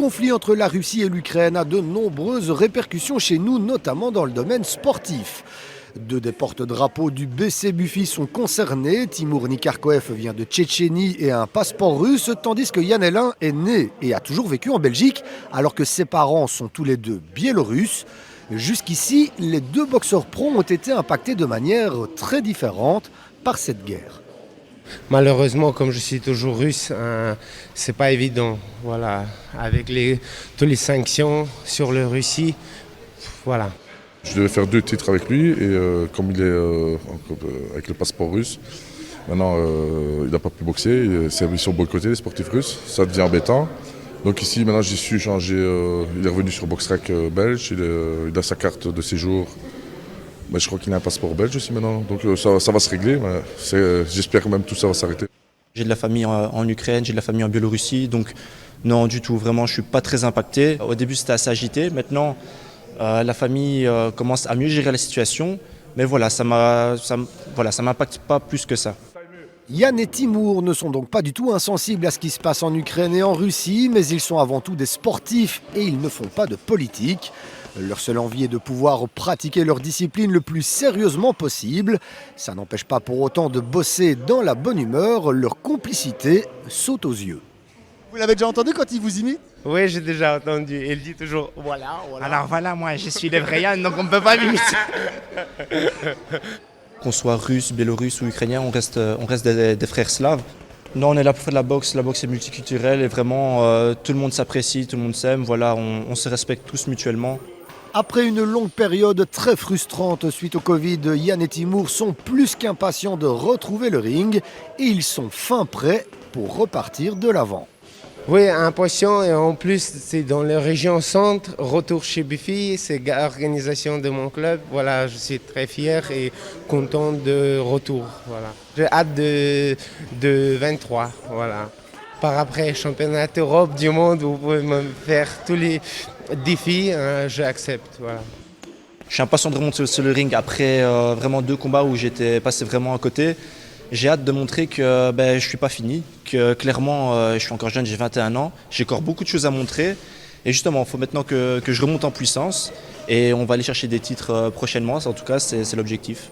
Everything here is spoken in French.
conflit entre la Russie et l'Ukraine a de nombreuses répercussions chez nous, notamment dans le domaine sportif. Deux des porte-drapeaux du BC Buffy sont concernés. Timur Nikarkoev vient de Tchétchénie et a un passeport russe, tandis que Yann Hellin est né et a toujours vécu en Belgique, alors que ses parents sont tous les deux biélorusses. Jusqu'ici, les deux boxeurs pros ont été impactés de manière très différente par cette guerre. Malheureusement, comme je suis toujours russe, c'est pas évident. Voilà, avec toutes les sanctions sur la Russie, voilà. Je devais faire 2 titres avec lui et comme il est avec le passeport russe, maintenant il n'a pas pu boxer, ils sont boycottés les sportifs russes, ça devient embêtant. Donc ici maintenant j'ai su changer, il est revenu sur BoxRec belge, il a sa carte de séjour. Mais je crois qu'il a un passeport belge aussi maintenant, donc ça va se régler. J'espère que même tout ça va s'arrêter. J'ai de la famille en Ukraine, j'ai de la famille en Biélorussie, donc non du tout, vraiment je ne suis pas très impacté. Au début c'était assez agité, maintenant la famille commence à mieux gérer la situation, mais voilà, ça m'impacte pas plus que ça. Yann et Timur ne sont donc pas du tout insensibles à ce qui se passe en Ukraine et en Russie, mais ils sont avant tout des sportifs et ils ne font pas de politique. Leur seule envie est de pouvoir pratiquer leur discipline le plus sérieusement possible. Ça n'empêche pas pour autant de bosser dans la bonne humeur, leur complicité saute aux yeux. Vous l'avez déjà entendu quand il vous imite? Oui, j'ai déjà entendu. Il dit toujours voilà. Alors voilà, moi je suis le vrai Yann, donc on ne peut pas m'imiter. Qu'on soit russe, biélorusse ou ukrainien, on reste des frères slaves. Non, on est là pour faire de la boxe est multiculturelle et vraiment tout le monde s'apprécie, tout le monde s'aime, voilà, on se respecte tous mutuellement. Après une longue période très frustrante suite au Covid, Yann et Timur sont plus qu'impatients de retrouver le ring et ils sont fin prêts pour repartir de l'avant. Oui, impatient et en plus c'est dans la région centre, retour chez Buffy, c'est l'organisation de mon club. Voilà, je suis très fier et content de retour. Voilà. J'ai hâte de 23. Voilà. Par après, championnat d'Europe, du monde, vous pouvez me faire tous les défis, j'accepte. Voilà. Je suis impatient de remonter sur le ring après vraiment 2 combats où j'étais passé vraiment à côté. J'ai hâte de montrer que je ne suis pas fini, que clairement je suis encore jeune, j'ai 21 ans, j'ai encore beaucoup de choses à montrer. Et justement, il faut maintenant que je remonte en puissance et on va aller chercher des titres prochainement, en tout cas c'est l'objectif.